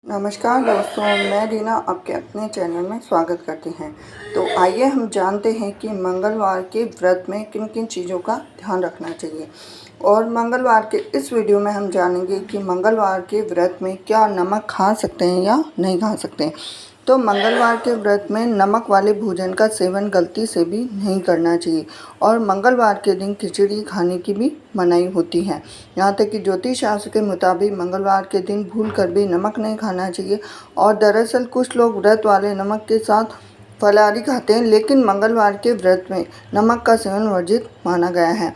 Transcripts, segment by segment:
नमस्कार दोस्तों, मैं रीना आपके अपने चैनल में स्वागत करती हैं। तो आइए हम जानते हैं कि मंगलवार के व्रत में किन किन चीज़ों का ध्यान रखना चाहिए। और मंगलवार के इस वीडियो में हम जानेंगे कि मंगलवार के व्रत में क्या नमक खा सकते हैं या नहीं खा सकते हैं। तो मंगलवार के व्रत में नमक वाले भोजन का सेवन गलती से भी नहीं करना चाहिए और मंगलवार के दिन खिचड़ी खाने की भी मनाही होती है। यहाँ तक कि ज्योतिष शास्त्र के मुताबिक मंगलवार के दिन भूल कर भी नमक नहीं खाना चाहिए। और दरअसल कुछ लोग व्रत वाले नमक के साथ फलाहारी खाते हैं, लेकिन मंगलवार के व्रत में नमक का सेवन वर्जित माना गया है।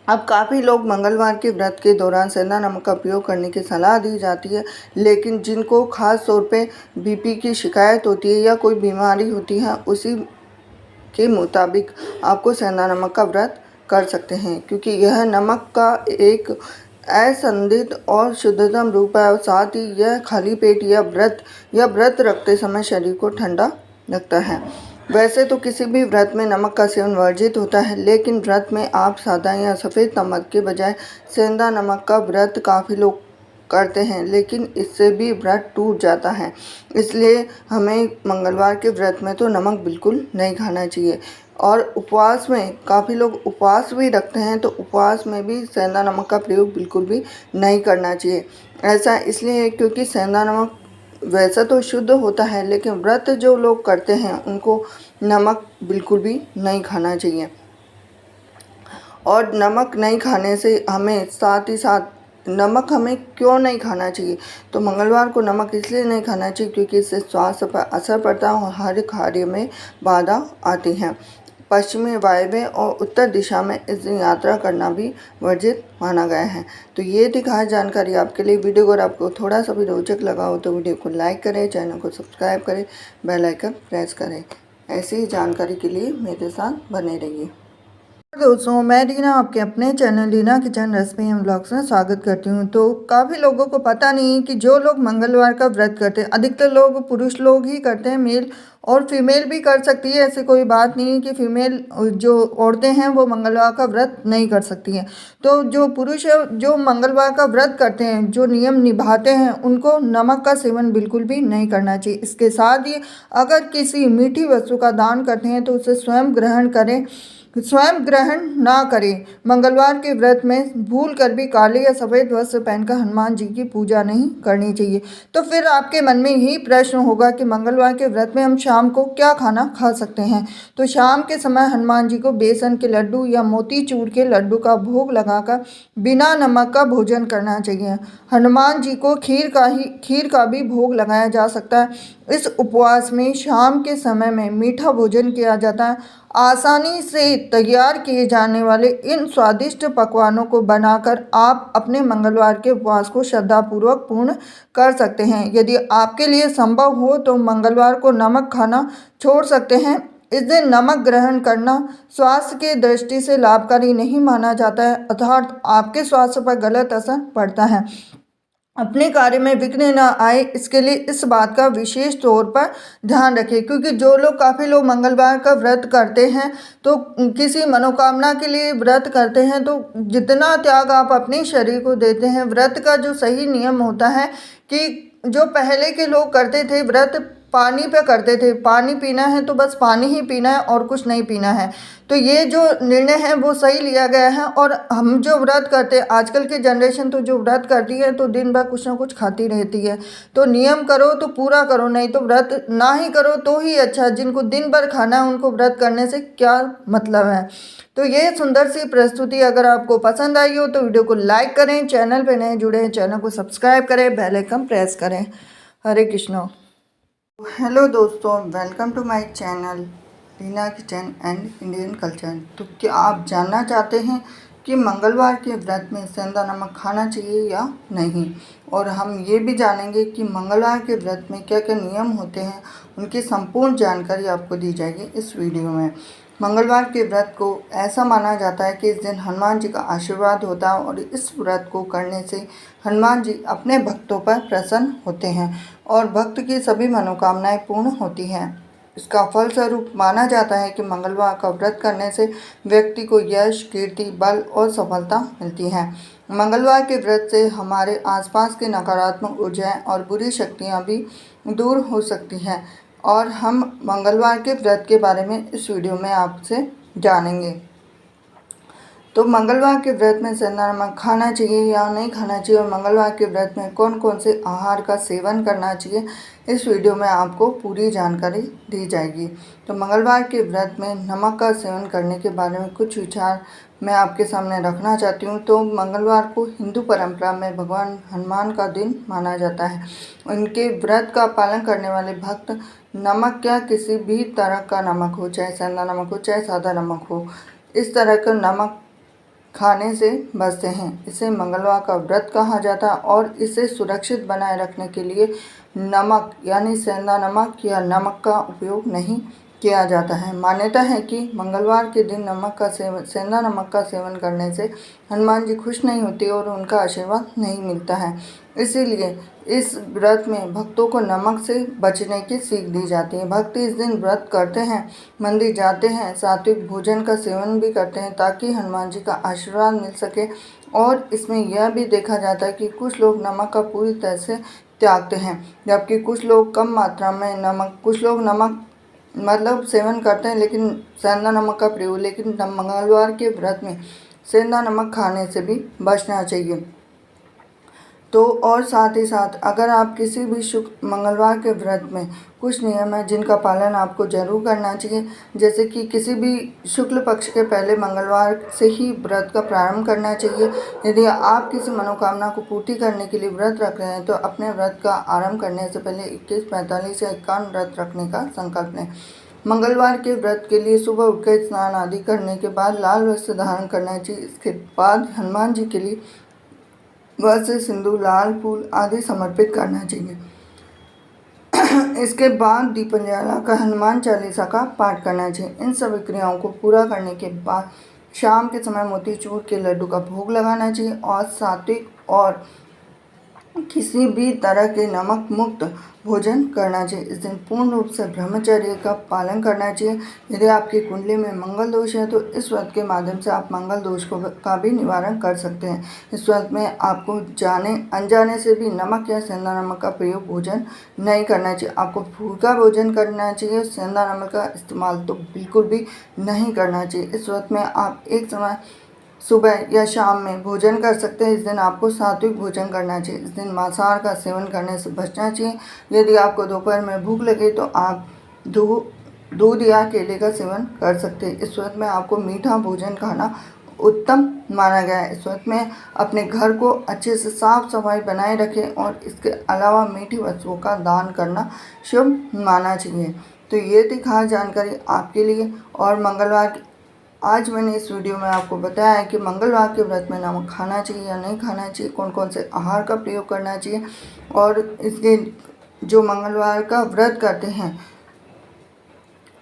अब काफ़ी लोग मंगलवार के व्रत के दौरान सेंधा नमक का उपयोग करने की सलाह दी जाती है, लेकिन जिनको खास तौर पे बीपी की शिकायत होती है या कोई बीमारी होती है, उसी के मुताबिक आपको सेंधा नमक का व्रत कर सकते हैं, क्योंकि यह नमक का एक असंदिग्ध और शुद्धतम रूप है और साथ ही यह खाली पेट या व्रत रखते समय शरीर को ठंडा रखता है। वैसे तो किसी भी व्रत में नमक का सेवन वर्जित होता है, लेकिन व्रत में आप सादा या सफ़ेद नमक के बजाय सेंधा नमक का व्रत काफ़ी लोग करते हैं, लेकिन इससे भी व्रत टूट जाता है। इसलिए हमें मंगलवार के व्रत में तो नमक बिल्कुल नहीं खाना चाहिए। और उपवास में काफ़ी लोग उपवास भी रखते हैं, तो उपवास में भी सेंधा नमक का प्रयोग बिल्कुल भी नहीं करना चाहिए। ऐसा इसलिए है क्योंकि सेंधा नमक वैसा तो शुद्ध होता है, लेकिन व्रत जो लोग करते हैं उनको नमक बिल्कुल भी नहीं खाना चाहिए। और नमक नहीं खाने से हमें साथ ही साथ नमक हमें क्यों नहीं खाना चाहिए, तो मंगलवार को नमक इसलिए नहीं खाना चाहिए क्योंकि इससे स्वास्थ्य पर असर पड़ता है और हर कार्य में बाधा आती है। पश्चिमी वायव्य और उत्तर दिशा में इस दिन यात्रा करना भी वर्जित माना गया है। तो ये थी खास जानकारी आपके लिए। वीडियो अगर आपको थोड़ा सा भी रोचक लगा हो तो वीडियो को लाइक करें, चैनल को सब्सक्राइब करें, बेल आइकन प्रेस करें। ऐसी ही जानकारी के लिए मेरे साथ बने रहिए। दोस्तों, मैं रीना आपके अपने channel Reena kitchen recipe and blogs में स्वागत करती हूँ। तो काफ़ी लोगों को पता नहीं है कि जो लोग मंगलवार का व्रत करते हैं, अधिकतर लोग पुरुष लोग ही करते हैं, मेल और फीमेल भी कर सकती है। ऐसी कोई बात नहीं है कि फीमेल जो औरतें हैं वो मंगलवार का व्रत नहीं कर सकती हैं। तो जो पुरुष है जो मंगलवार का व्रत करते हैं, जो नियम निभाते हैं, उनको नमक का सेवन बिल्कुल भी नहीं करना चाहिए। इसके साथ ही अगर किसी मीठी वस्तु का दान करते हैं तो उसे स्वयं ग्रहण ना करें। मंगलवार के व्रत में भूल कर भी काले या सफ़ेद वस्त्र पहनकर हनुमान जी की पूजा नहीं करनी चाहिए। तो फिर आपके मन में यही प्रश्न होगा कि मंगलवार के व्रत में हम शाम को क्या खाना खा सकते हैं। तो शाम के समय हनुमान जी को बेसन के लड्डू या मोतीचूर के लड्डू का भोग लगाकर बिना नमक का भोजन करना चाहिए। हनुमान जी को खीर का भी भोग लगाया जा सकता है। इस उपवास में शाम के समय में मीठा भोजन किया जाता है। आसानी से तैयार किए जाने वाले इन स्वादिष्ट पकवानों को बनाकर आप अपने मंगलवार के उपवास को श्रद्धापूर्वक पूर्ण कर सकते हैं। यदि आपके लिए संभव हो तो मंगलवार को नमक खाना छोड़ सकते हैं। इस दिन नमक ग्रहण करना स्वास्थ्य की दृष्टि से लाभकारी नहीं माना जाता है, अर्थात आपके स्वास्थ्य पर गलत असर पड़ता है। अपने कार्य में विघ्न न आए, इसके लिए इस बात का विशेष तौर पर ध्यान रखें, क्योंकि जो लोग काफ़ी लोग मंगलवार का व्रत करते हैं तो किसी मनोकामना के लिए व्रत करते हैं, तो जितना त्याग आप अपने शरीर को देते हैं, व्रत का जो सही नियम होता है कि जो पहले के लोग करते थे व्रत पानी पे करते थे, पानी पीना है तो बस पानी ही पीना है और कुछ नहीं पीना है। तो ये जो निर्णय है वो सही लिया गया है। और हम जो व्रत करते हैं, आजकल की जनरेशन तो जो व्रत करती है तो दिन भर कुछ ना कुछ खाती रहती है। तो नियम करो तो पूरा करो, नहीं तो व्रत ना ही करो तो ही अच्छा। जिनको दिन भर खाना है उनको व्रत करने से क्या मतलब है। तो ये सुंदर सी प्रस्तुति अगर आपको पसंद आई हो तो वीडियो को लाइक करें, चैनल पर नए जुड़े हैं चैनल को सब्सक्राइब करें, बेल आइकन प्रेस करें। हरे कृष्णा। हेलो दोस्तों, welcome to my channel Reena kitchen and Indian culture. तो क्या आप जानना चाहते हैं कि मंगलवार के व्रत में सेंधा नमक खाना चाहिए या नहीं, और हम ये भी जानेंगे कि मंगलवार के व्रत में क्या क्या नियम होते हैं, उनकी संपूर्ण जानकारी आपको दी जाएगी इस वीडियो में। मंगलवार के व्रत को ऐसा माना जाता है कि इस दिन हनुमान जी का आशीर्वाद होता है और इस व्रत को करने से हनुमान जी अपने भक्तों पर प्रसन्न होते हैं और भक्त की सभी मनोकामनाएं पूर्ण होती हैं। इसका फलस्वरूप माना जाता है कि मंगलवार का व्रत करने से व्यक्ति को यश, कीर्ति, बल और सफलता मिलती है। मंगलवार के व्रत से हमारे आसपास की नकारात्मक ऊर्जाएं और बुरी शक्तियां भी दूर हो सकती हैं और हम मंगलवार के व्रत के बारे में इस वीडियो में आपसे जानेंगे। तो मंगलवार के व्रत में सेंधा नमक खाना चाहिए या नहीं खाना चाहिए और मंगलवार के व्रत में कौन कौन से आहार का सेवन करना चाहिए, इस वीडियो में आपको पूरी जानकारी दी जाएगी। तो मंगलवार के व्रत में नमक का सेवन करने के बारे में कुछ विचार मैं आपके सामने रखना चाहती हूँ। तो मंगलवार को हिंदू परंपरा में भगवान हनुमान का दिन माना जाता है। उनके व्रत का पालन करने वाले भक्त नमक या किसी भी तरह का नमक हो, चाहे सेंधा नमक हो चाहे सादा नमक हो, इस तरह का नमक खाने से बचते हैं। इसे मंगलवार का व्रत कहा जाता है और इसे सुरक्षित बनाए रखने के लिए नमक यानी सेंधा नमक या नमक का उपयोग नहीं किया जाता है। मान्यता है कि मंगलवार के दिन सेंधा नमक का सेवन करने से हनुमान जी खुश नहीं होते और उनका आशीर्वाद नहीं मिलता है। इसीलिए इस व्रत में भक्तों को नमक से बचने की सीख दी जाती है। भक्त इस दिन व्रत करते हैं, मंदिर जाते हैं, सात्विक भोजन का सेवन भी करते हैं ताकि हनुमान जी का आशीर्वाद मिल सके। और इसमें यह भी देखा जाता है कि कुछ लोग नमक का पूरी तरह से त्यागते हैं, जबकि कुछ लोग कम मात्रा में कुछ लोग नमक सेवन करते हैं लेकिन सेंधा नमक का प्रयोग, लेकिन मंगलवार के व्रत में सेंधा नमक खाने से भी बचना चाहिए। तो और साथ ही साथ अगर आप किसी भी मंगलवार के व्रत में कुछ नियम है जिनका पालन आपको जरूर करना चाहिए, जैसे कि किसी भी शुक्ल पक्ष के पहले मंगलवार से ही व्रत का प्रारंभ करना चाहिए। यदि आप किसी मनोकामना को पूर्ति करने के लिए व्रत रख रहे हैं तो अपने व्रत का आरंभ करने से पहले 21, 45 या 51 व्रत रखने का संकल्प लें। मंगलवार के व्रत के लिए सुबह उठकर स्नान आदि करने के बाद लाल वस्त्र धारण करना चाहिए। इसके बाद हनुमान जी के लिए वस्त्र, सिंदूर, लाल फूल आदि समर्पित करना चाहिए। इसके बाद दीपन जलाकर हनुमान चालीसा का पाठ करना चाहिए। इन सभी क्रियाओं को पूरा करने के बाद शाम के समय मोतीचूर के लड्डू का भोग लगाना चाहिए और सात्विक और किसी भी तरह के नमक मुक्त भोजन करना चाहिए। इस दिन पूर्ण रूप से ब्रह्मचर्य का पालन करना चाहिए। यदि आपकी कुंडली में मंगल दोष है तो इस व्रत के माध्यम से आप मंगल दोष का भी निवारण कर सकते हैं। इस व्रत में आपको जाने अनजाने से भी नमक या सेंधा नमक का प्रयोग भोजन नहीं करना चाहिए। आपको फूका भोजन करना चाहिए, सेंधा नमक का इस्तेमाल तो बिल्कुल भी नहीं करना चाहिए। इस व्रत में आप एक समय सुबह या शाम में भोजन कर सकते हैं। इस दिन आपको सात्विक भोजन करना चाहिए। इस दिन मांसाहार का सेवन करने से बचना चाहिए। यदि आपको दोपहर में भूख लगे तो आप दूध या केले का सेवन कर सकते हैं। इस व्रत में आपको मीठा भोजन खाना उत्तम माना गया है। इस व्रत में अपने घर को अच्छे से साफ सफाई बनाए रखें और इसके अलावा मीठी वस्तुओं का दान करना शुभ माना चाहिए। तो ये थी खास जानकारी आपके लिए। और आज मैंने इस वीडियो में आपको बताया है कि मंगलवार के व्रत में नमक खाना चाहिए या नहीं खाना चाहिए, कौन कौन से आहार का प्रयोग करना चाहिए और इसके जो मंगलवार का व्रत करते हैं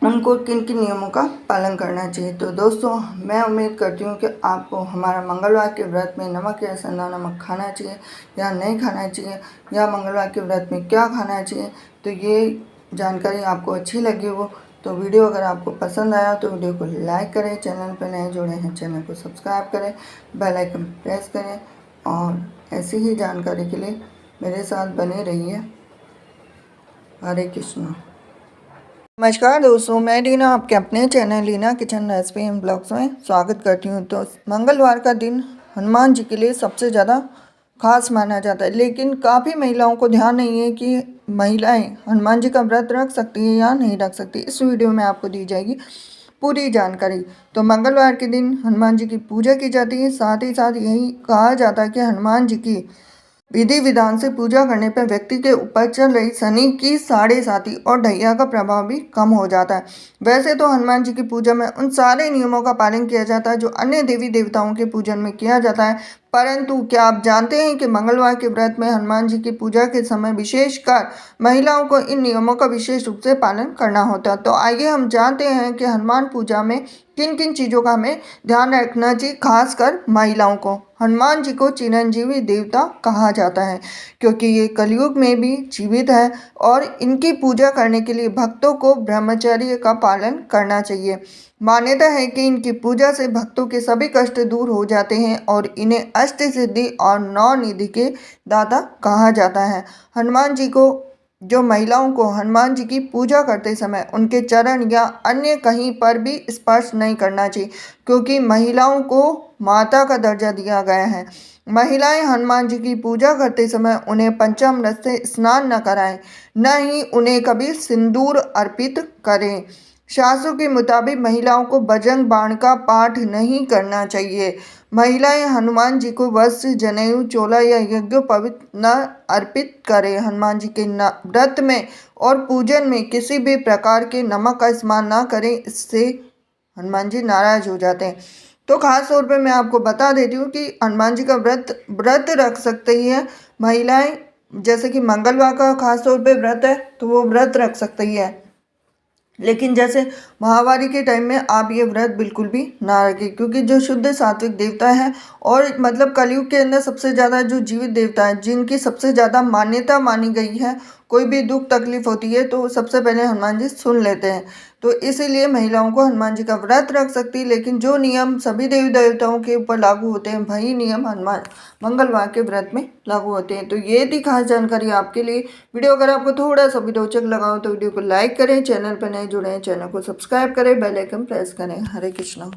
उनको किन किन नियमों का पालन करना चाहिए। तो दोस्तों, मैं उम्मीद करती हूँ कि आपको हमारा मंगलवार के व्रत में नमक या सेंधा नमक खाना चाहिए या नहीं खाना चाहिए या मंगलवार के व्रत में क्या खाना चाहिए, तो ये जानकारी आपको अच्छी लगी हो तो वीडियो अगर आपको पसंद आया तो वीडियो को लाइक करें, चैनल पर नए जुड़े हैं चैनल को सब्सक्राइब करें, बेल आइकन प्रेस करें और ऐसी ही जानकारी के लिए मेरे साथ बने रहिए। हरे कृष्ण। नमस्कार दोस्तों, मैं लीना आपके अपने channel Leena kitchen recipe and blogs में स्वागत करती हूँ। तो मंगलवार का दिन हनुमान जी के लिए सबसे ज़्यादा खास माना जाता है, लेकिन काफ़ी महिलाओं को ध्यान नहीं है कि महिलाएं हनुमान जी का व्रत रख सकती हैं या नहीं रख सकती। इस वीडियो में आपको दी जाएगी पूरी जानकारी। तो मंगलवार के दिन हनुमान जी की पूजा की जाती है। साथ ही साथ यही कहा जाता है कि हनुमान जी की विधि विधान से पूजा करने पर व्यक्ति के ऊपर चल रही शनि की साढ़े साती और ढैया का प्रभाव भी कम हो जाता है। वैसे तो हनुमान जी की पूजा में उन सारे नियमों का पालन किया जाता है जो अन्य देवी देवताओं के पूजन में किया जाता है, परंतु क्या आप जानते हैं कि मंगलवार के व्रत में हनुमान जी की पूजा के समय विशेषकर महिलाओं को इन नियमों का विशेष रूप से पालन करना होता है। तो आइए हम जानते हैं कि हनुमान पूजा में किन किन चीज़ों का हमें ध्यान रखना चाहिए, खासकर महिलाओं को हनुमान जी को चिरंजीवी देवता कहा जाता है, क्योंकि ये कलयुग में भी जीवित है और इनकी पूजा करने के लिए भक्तों को ब्रह्मचर्य का पालन करना चाहिए। मान्यता है कि इनकी पूजा से भक्तों के सभी कष्ट दूर हो जाते हैं और इन्हें अष्ट सिद्धि और नौ निधि के दाता कहा जाता है। हनुमान जी को जो महिलाओं को हनुमान जी की पूजा करते समय उनके चरण या अन्य कहीं पर भी स्पर्श नहीं करना चाहिए, क्योंकि महिलाओं को माता का दर्जा दिया गया है। महिलाएं हनुमान जी की पूजा करते समय उन्हें पंचामृत से स्नान न कराएं, न ही उन्हें कभी सिंदूर अर्पित करें। शास्त्रों के मुताबिक महिलाओं को बजरंग बाण का पाठ नहीं करना चाहिए। महिलाएं हनुमान जी को वस्त्र, जनेऊ, चोला या यज्ञोपवीत न अर्पित करें। हनुमान जी के व्रत में और पूजन में किसी भी प्रकार के नमक का इस्तेमाल ना करें, इससे हनुमान जी नाराज हो जाते हैं। तो खास तौर पे मैं आपको बता देती हूँ कि हनुमान जी का व्रत रख सकती है महिलाएं, जैसे कि मंगलवार का खास तौर पे व्रत है तो वो व्रत रख सकती है, लेकिन जैसे महावारी के टाइम में आप ये व्रत बिल्कुल भी ना रखें, क्योंकि जो शुद्ध सात्विक देवता है और मतलब कलयुग के अंदर सबसे ज़्यादा जो जीवित देवता है, जिनकी सबसे ज़्यादा मान्यता मानी गई है, कोई भी दुख तकलीफ होती है तो सबसे पहले हनुमान जी सुन लेते हैं। तो इसीलिए महिलाओं को हनुमान जी का व्रत रख सकती है, लेकिन जो नियम सभी देवी देवताओं के ऊपर लागू होते हैं वही नियम हनुमान मंगलवार के व्रत में लागू होते हैं। तो ये थी खास जानकारी आपके लिए। वीडियो अगर आपको थोड़ा सा भी रोचक लगा हो तो वीडियो को लाइक करें, चैनल पर नए जुड़े हैं चैनल को सब्सक्राइब करें, बेल आइकन प्रेस करें। हरे कृष्णा।